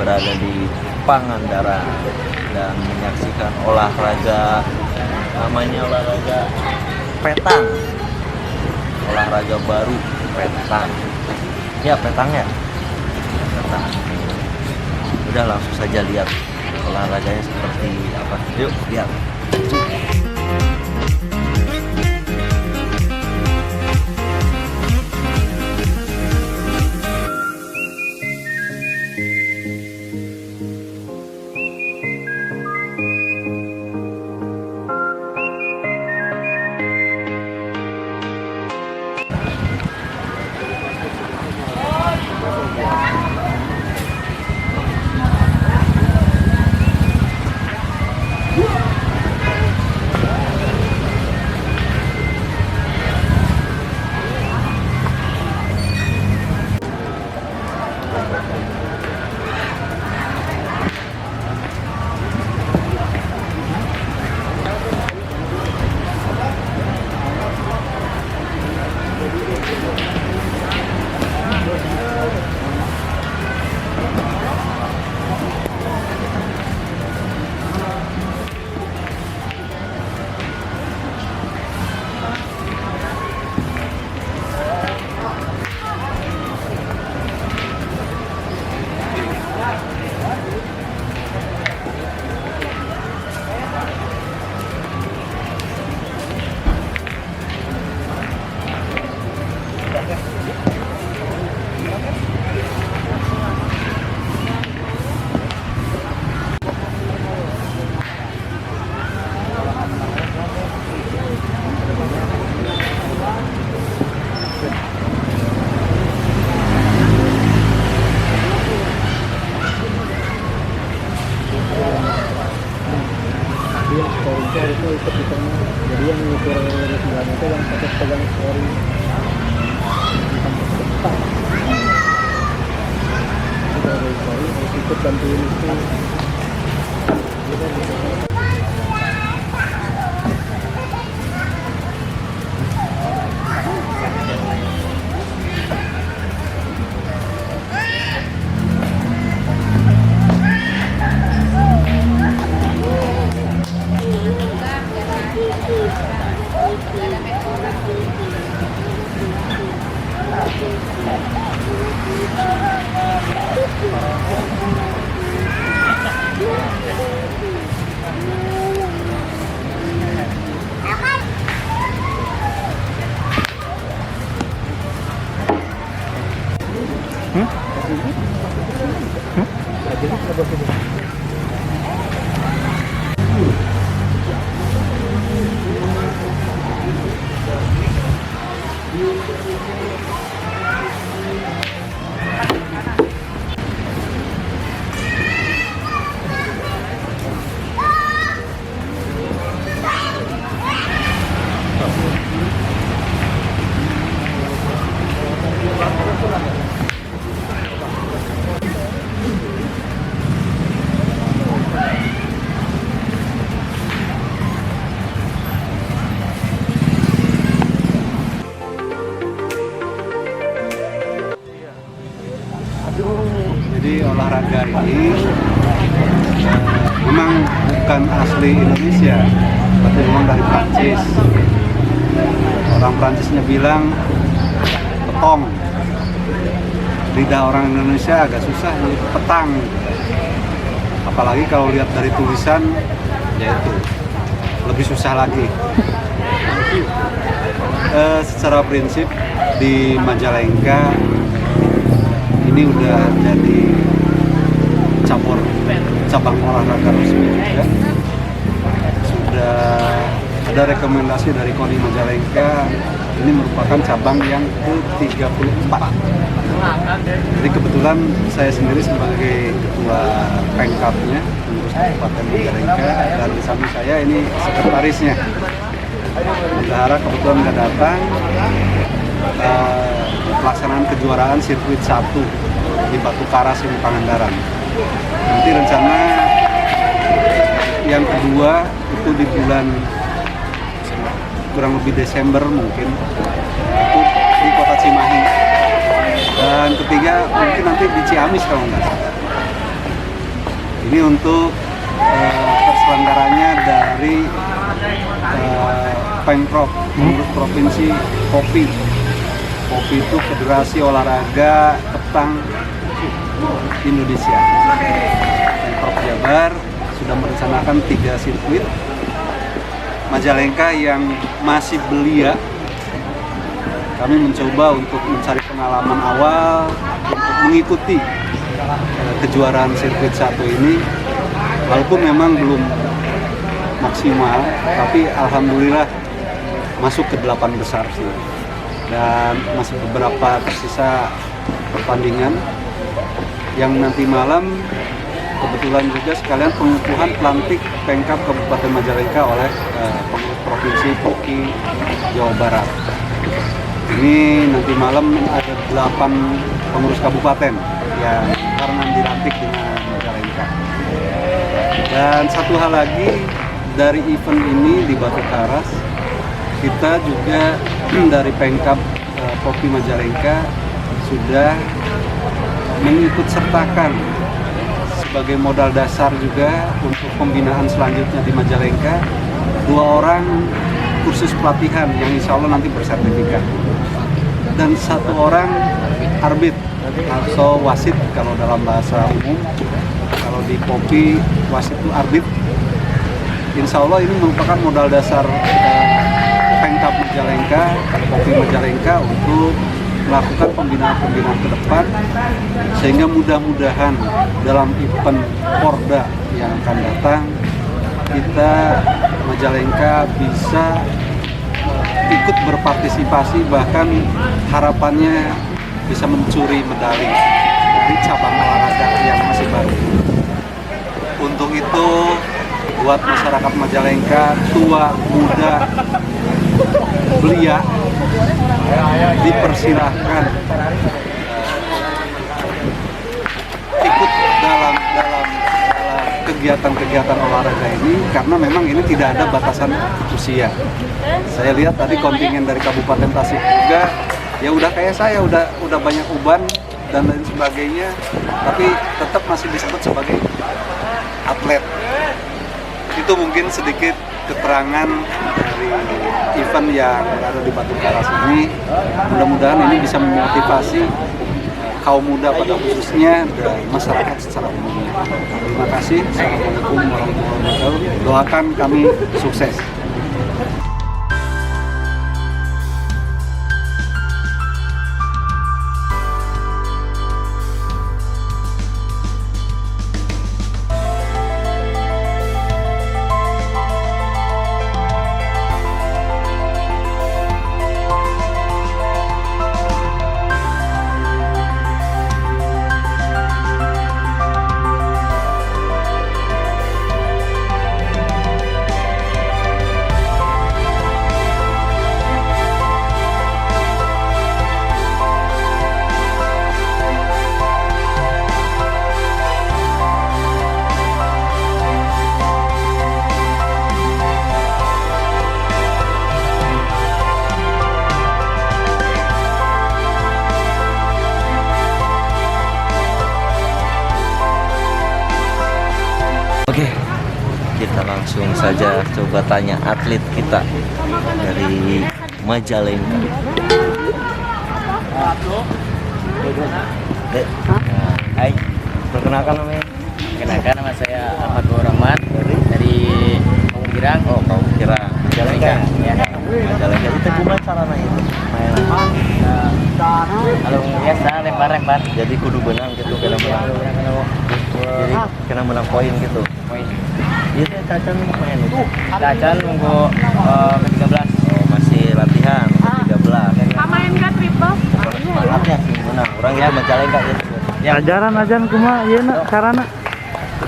berada di Pangandaran dan menyaksikan olahraga, namanya olahraga petang, olahraga baru petang. Ya petang ya, petang. Udah langsung saja lihat olahraganya seperti apa. Yuk lihat. Itu ikut hitungnya, jadi yang ngukur ritmenya itu yang pakai pegang story harus ikut bantuin itu. Jadi olahraga ini memang bukan asli Indonesia, tapi memang dari Prancis. Orang Prancisnya bilang petong. Lidah orang Indonesia agak susah, jadi petang. Apalagi kalau lihat dari tulisan, yaitu lebih susah lagi. Secara prinsip di Majalengka ini udah jadi cabang olahraga resmi juga. Sudah ada rekomendasi dari KONI Majalengka, ini merupakan cabang yang ke-34. Jadi kebetulan saya sendiri sebagai ketua Pengkapnya, pengurus Kabupaten Majalengka, dan di samping saya ini sekretarisnya. Bendahara kebetulan nggak datang. Pelaksanaan kejuaraan sirkuit 1 di Batu Karas di Pangandaran. Nanti rencana yang kedua itu di bulan kurang lebih Desember mungkin, itu di Kota Cimahi. Dan ketiga mungkin nanti di Ciamis kalau nggak salah. Ini untuk terselenggaranya dari Pemprov, pengurus provinsi POPI. POPI itu Federasi Olahraga Petang Indonesia. Pemprov Jabar sudah merencanakan 3 sirkuit. Majalengka yang masih belia, kami mencoba untuk mencari pengalaman awal untuk mengikuti kejuaraan sirkuit 1 ini, walaupun memang belum maksimal, tapi alhamdulillah masuk ke 8 besar sih. Dan masih beberapa tersisa pertandingan yang nanti malam kebetulan juga sekalian pengukuhan pelantik Pemkab Kabupaten Majalengka oleh pengurus provinsi POPI Jawa Barat. Ini nanti malam ada 8 pengurus kabupaten yang karena dilantik dengan Majalengka. Dan satu hal lagi, dari event ini di Batu Karas, kita juga dari Pemkab POPI Majalengka sudah mengikut sertakan sebagai modal dasar juga untuk pembinaan selanjutnya di Majalengka 2 orang kursus pelatihan yang insya Allah nanti bersertifikat, dan 1 orang arbit atau wasit kalau dalam bahasa umum. Kalau di POPI wasit itu arbit. Insya Allah ini merupakan modal dasar Pemkab Majalengka, POPI Majalengka untuk melakukan pembinaan-pembinaan ke depan, sehingga mudah-mudahan dalam event Porda yang akan datang kita Majalengka bisa ikut berpartisipasi, bahkan harapannya bisa mencuri medali dari cabang olahraga yang masih baru. Untuk itu buat masyarakat Majalengka, tua, muda, belia, dipersilahkan ikut dalam kegiatan-kegiatan olahraga ini, karena memang ini tidak ada batasan usia. Saya lihat tadi kontingen dari Kabupaten Tasik juga ya udah kayak saya, udah banyak uban dan lain sebagainya, tapi tetap masih disebut sebagai atlet. Itu mungkin sedikit keterangan dari event yang ada di Batu Karas ini. Mudah-mudahan ini bisa memotivasi kaum muda pada khususnya dan masyarakat secara umum. Terima kasih. Assalamualaikum warahmatullahi wabarakatuh. Doakan kami sukses. Oke, kita langsung saja coba tanya atlet kita dari Majalengka. Hai, perkenalkan namanya. Perkenalkan, nama saya Ahmad Rahmat dari Kampung Girang. Oh, Kampung Girang, Majalengka. Ya. Majalengka itu gimana caranya itu mainan? Kalau biasa lempar-lempar. Jadi kudu benang gitu, kena menang. Jadi kena menang poin gitu. Poin. Itu Cacan main itu. Cacan nunggu ke-13. Oh, masih latihan ke-13. Main gak triple? Semangatnya sih menang. Orang itu Majalengka gitu. Ajaran kumaha ieu na carana?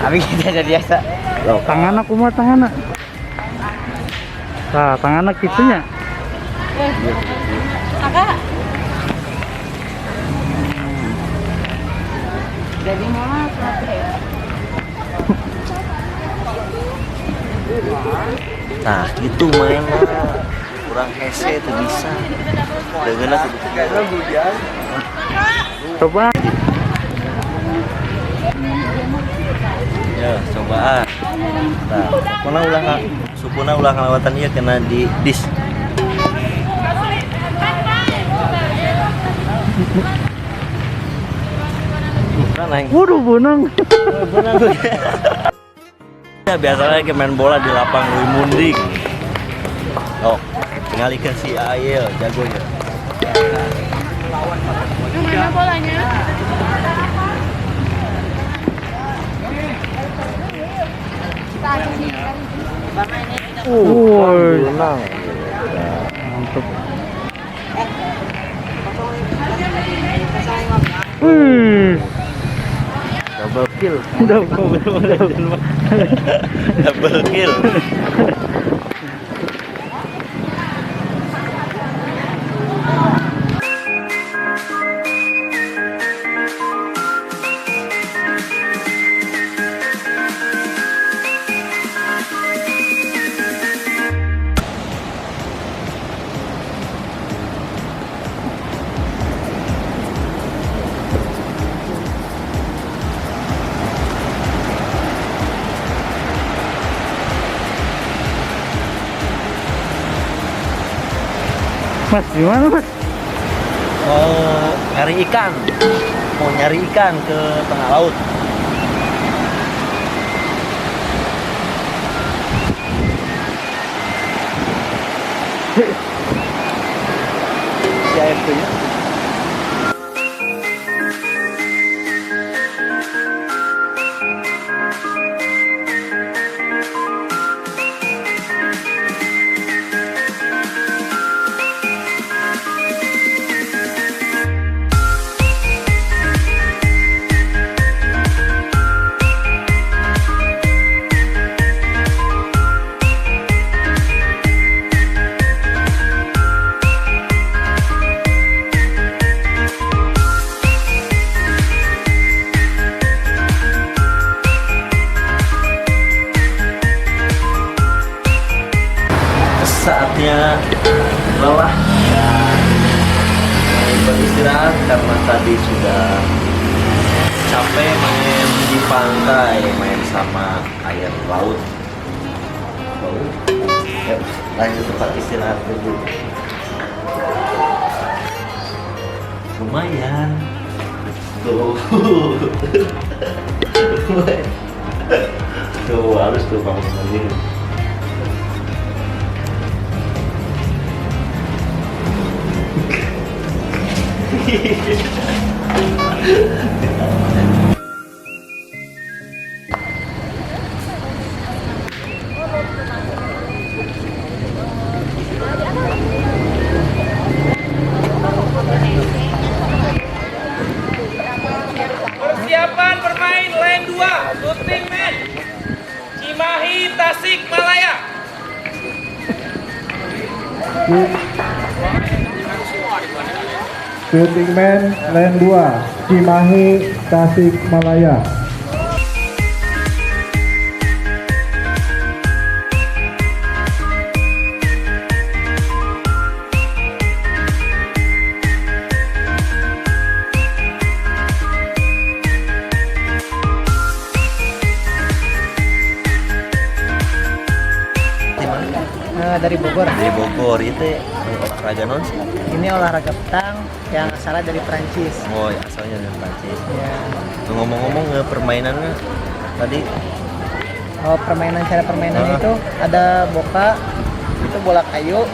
Abi kita ada biasa. Loh, Tanganna kumaha tanganna? Tah, tanganna kitu nya. Kakak. Jadi mama nah gitu main lah. Kurang hese itu bisa. Dengan Coba. Ya, cobaan. Nah, supuna ulah ngelawatan ieu kena di dis. Waduh, benang. Ya, biasanya kayak main bola di lapang Louis Munding. Oh, tinggalkan si Ayel, jago ya. Mana bolanya? Woi, Menang. mantap. Wih, Double kill. Double kill. Mas, gimana Mas? Mau nyari ikan. Mau nyari ikan ke tengah laut. Si AFC nya. Saatnya lelah dan beristirahat karena tadi sudah capek main di pantai, main sama air laut. Yuk, lanjut tempat istirahat dulu. Lumayan. Tuh. Tuh, harus tuh bangun sendiri. Persiapan bermain Lane 2, Shooting Man, Cimahi, Tasikmalaya. Shooting Man Lane 2, Cimahi, Tasikmalaya. Dari Bogor. Dari Bogor itu olahraga non sih. Ini olahraga petang yang asalnya dari Prancis. Oh, ya, asalnya dari Prancis. Ya. Ngomong-ngomong permainannya tadi Oh, cara permainannya itu ada boka, itu bola kayu.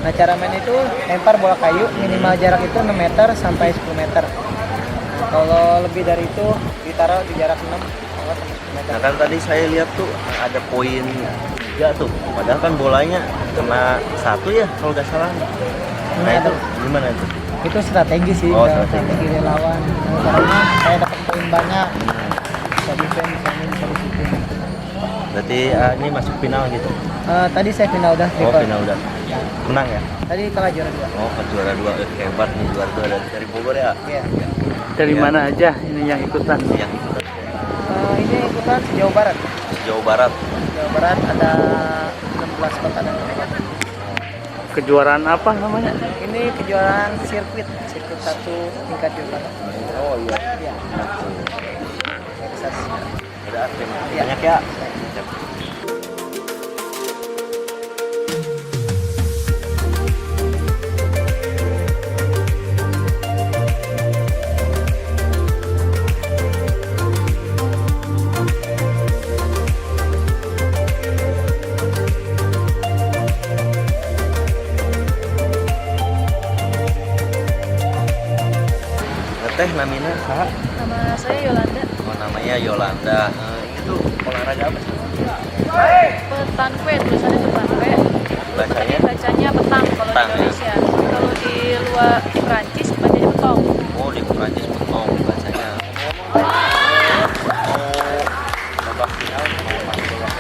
Nah, cara main itu lempar bola kayu minimal jarak itu 6 meter sampai 10 meter. Nah, kalau lebih dari itu ditaruh di jarak 6 sampai 10 meter. nah kan tadi saya lihat tuh ada poin 3 tuh. Padahal kan bolanya kena 1 ya kalau nggak salah. Nah, itu gimana itu? Itu strategi sih, Oh, strategi lawan. Nah, caranya saya dapat poin banyak. Bisa defense, bisa main, bisa di shooting. Berarti ini masuk final gitu. Tadi saya final udah Oh, triple. final udah. Menang ya? Tadi kalah juara 2. Oh, juara 2. Hebat nih juara 2 dari Bogor ya. Iya. Dari Iya. mana aja ini yang ikutan? Yang ikutan Ini ikutan sejauh barat. Jawa Barat. Jawa Barat ada 16 kota dan kabupaten. Kejuaraan apa namanya? Ini kejuaraan sirkuit 1 tingkat Jawa Barat. Oh iya. Iya. sukses. Udah, terima kasih banyak ya. Teh namina saha? Nama saya Yolanda. Oh, namanya Yolanda. Itu olahraga apa sih? Petanque, tulisannya petanque. Bacanya? Bacanya petang kalau Petang, di Indonesia. Kalau di luar Prancis bacanya petong. Oh, di Perancis petong bacanya. Babak final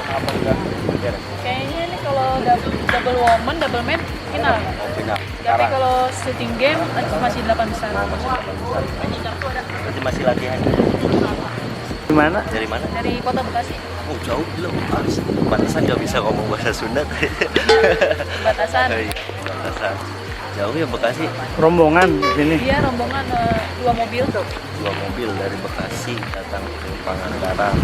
apa udah beres? Kayaknya ini kalau double woman, double man final. Oh, final. Tapi Sekarang. kalau shooting game masih 8 besar. Berarti masih latihan. Gimana? Dari mana? Dari kota Bekasi. Oh, jauh belum. Harus batasan nggak bisa ngomong bahasa Sunda. Batasan. Oh, iya, batasan. Jauh ya Bekasi. Rombongan di sini. Dia rombongan 2 mobil. 2 mobil dari Bekasi datang ke Pangandaran.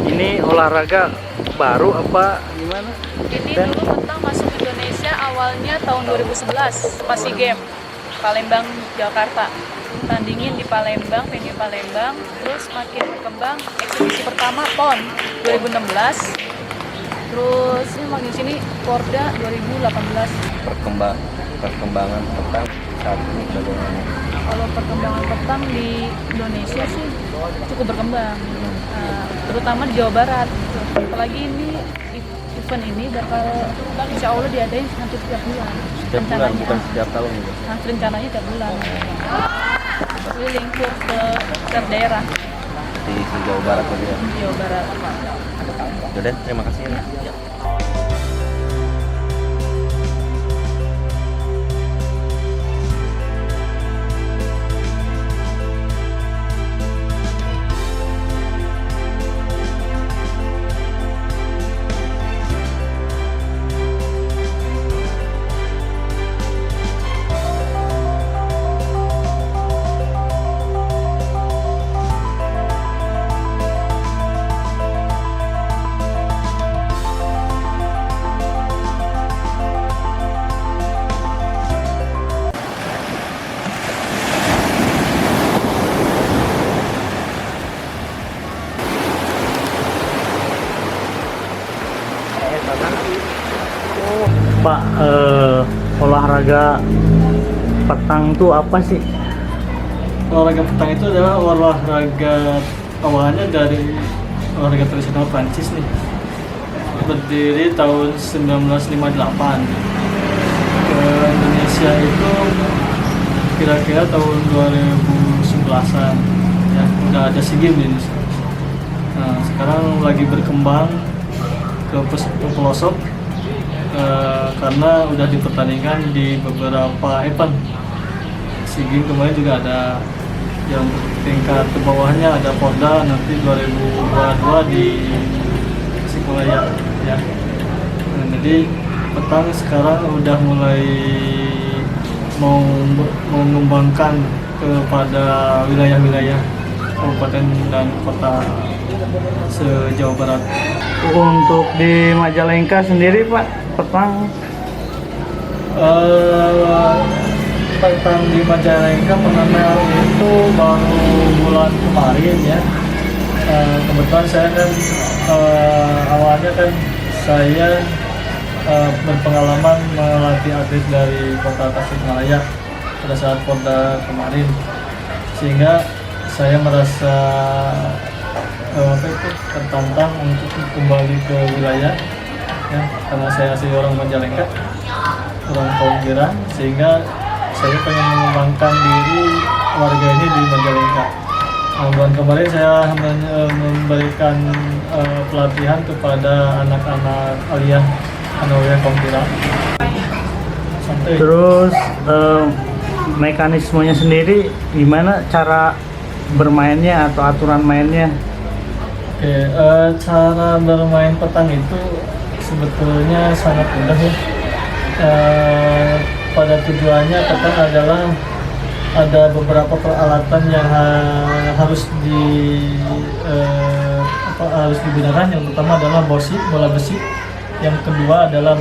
Ini olahraga baru apa gimana? Ini dulu petang masuk Indonesia awalnya tahun 2011 pas SEA Games Palembang, Jakarta. Tandingin di Palembang, venue Palembang, terus makin berkembang. Eksibisi pertama PON 2016, terus ini makin sini Porda 2018. Perkembangan petang saat ini bagaimana? Kalau perkembangan petang di Indonesia sih cukup berkembang, terutama di Jawa Barat. Apalagi ini event ini bakal insya Allah diadain nanti setiap bulan. Setiap bulan, bukan setiap tahun gitu. Nah, rencananya tiap bulan. Keliling ke setiap daerah Di Jawa Barat tadi ya. di Jawa Barat. Udah, terima kasih ya. Pak, olahraga petang tuh apa sih? Olahraga petang itu adalah olahraga awalnya dari olahraga tradisional Prancis nih. Berdiri tahun 1958. Ke Indonesia itu kira-kira tahun 2011-an ya, udah ada SEA Games di Indonesia. Nah, sekarang lagi berkembang ke pelosok karena udah dipertandingkan di beberapa event. SEA Games kemarin juga ada yang tingkat ke bawahnya, ada Porda nanti 2022 di Tasikmalaya ya. Nah, jadi petang sekarang udah mulai mau mengembangkan kepada wilayah-wilayah kabupaten dan kota se-Jawa Barat. Untuk di Majalengka sendiri Pak, petang petang di Majalengka pengenal itu baru bulan kemarin ya. Kebetulan saya kan awalnya kan saya berpengalaman melatih atlet dari kota Tasikmalaya pada saat Porda kemarin, sehingga saya merasa tertantang untuk kembali ke wilayah ya, karena saya asli orang Majalengka, orang Kaum sehingga saya pengen mengembangkan diri warga ini di Majalengka. Bulan kemarin saya memberikan pelatihan kepada anak-anak aliyah Kaum santai. terus mekanismenya sendiri gimana cara bermainnya atau aturan mainnya? Oke, cara bermain petang itu sebetulnya sangat mudah ya. Pada tujuannya petang adalah ada beberapa peralatan yang harus harus digunakan. Yang pertama adalah bola besi, yang kedua adalah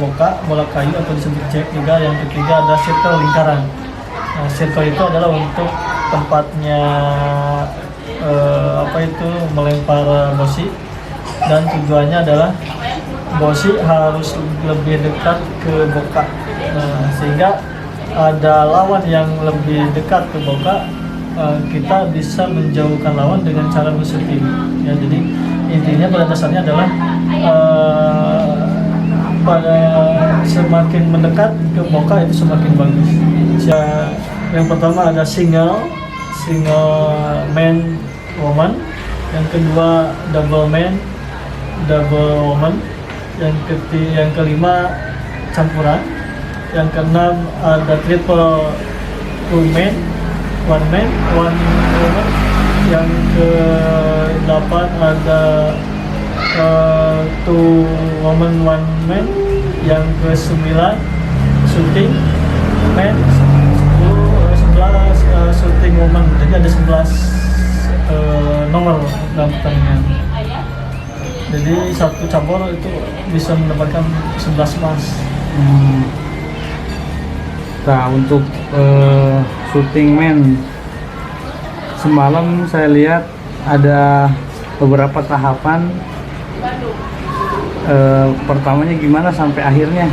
bola kayu atau disebut jack juga, yang ketiga ada circle lingkaran. Nah, circle itu adalah untuk tempatnya melempar bosi, dan tujuannya adalah bosi harus lebih dekat ke boka. Nah, sehingga ada lawan yang lebih dekat ke boka, kita bisa menjauhkan lawan dengan cara bershooting. Ya, jadi intinya pada dasarnya adalah pada semakin mendekat ke boka itu semakin bagus. Yang pertama ada single man woman, yang kedua double man double woman, yang kelima campuran, yang keenam ada triple two man one woman, yang ke-8 ada two woman one man, yang ke-9 shooting man, 11 shooting woman. Jadi ada 11 nomor dalam pertandingan. Jadi satu cabur itu bisa mendapatkan 11 emas. Nah, untuk shooting man semalam saya lihat ada beberapa tahapan. Pertamanya gimana sampai akhirnya?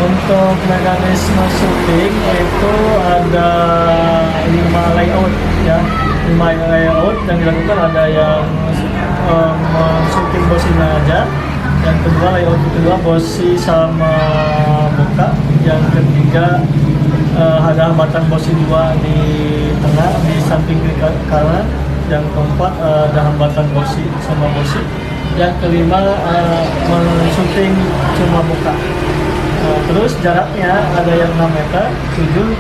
Untuk mekanisme shooting itu ada 5 layout ya. 5 layout yang dilakukan, ada yang shooting bosinya aja, yang kedua layout kedua bosi sama boka, yang ketiga ada hambatan bosi 2 di tengah di samping kiri kanan, yang keempat ada hambatan bosi sama bosi, yang kelima men-shooting cuma boka. Terus jaraknya ada yang 6 meter, 7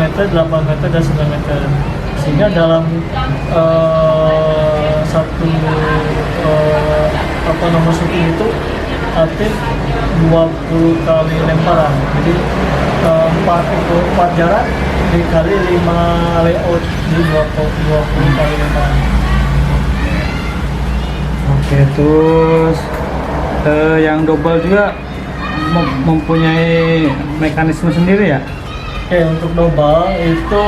meter, 8 meter, dan 9 meter. Sehingga dalam satu nomor shooting itu atlet 20 kali lemparan. Jadi 4 jarak dikali 5 layout, di 20 kali lemparan. Oke, terus yang double juga mempunyai mekanisme sendiri ya? Oke, untuk double itu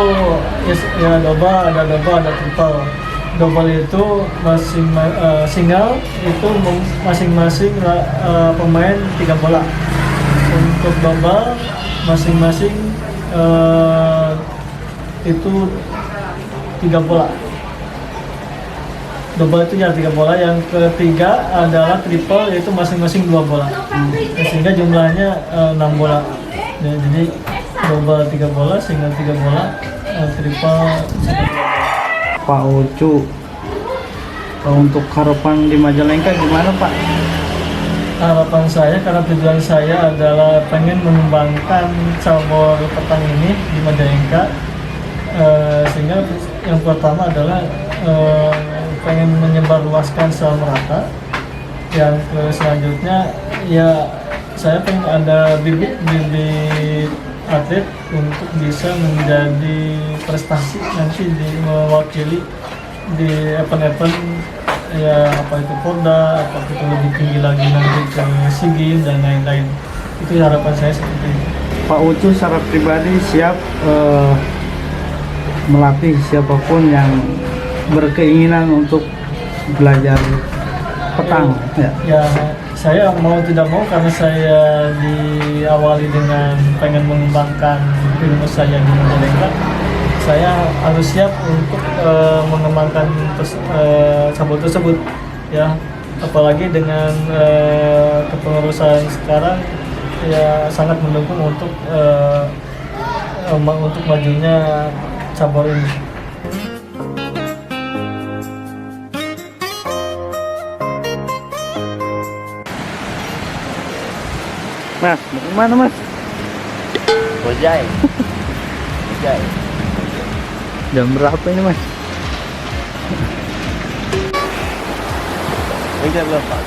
ya double ada triple. Double itu single itu masing-masing pemain 3 bola. Untuk double masing-masing itu 3 bola. Double itu ya 3 bola. Yang ketiga adalah triple, yaitu masing-masing 2 bola. Sehingga jumlahnya 6 bola. Ya, jadi double 3 bola, single 3 bola, triple 1 bola. Pak Ucu, untuk harapan di Majalengka gimana Pak? Harapan saya, karena tujuan saya adalah pengen mengembangkan cabur petang ini di Majalengka, sehingga yang pertama adalah pengen menyebarluaskan secara merata. Yang selanjutnya ya saya pengen ada bibit-bibit atlet untuk bisa menjadi prestasi nanti mewakili di event-event ya, apa itu Porda, apa itu lebih tinggi lagi nanti ke SEA Games dan lain-lain. Itu harapan saya seperti itu. Pak Ucu secara pribadi siap melatih siapapun yang berkeinginan untuk belajar petang ya, saya mau tidak mau, karena saya diawali dengan pengen mengembangkan ilmu saya di Majalengka, saya harus siap untuk mengembangkan cabur tersebut ya, apalagi dengan kepengurusan sekarang ya sangat mendukung untuk majunya cabur ini. Mas, mau kemana Mas? Bojai. Jam berapa ini Mas? Ini belum Pak.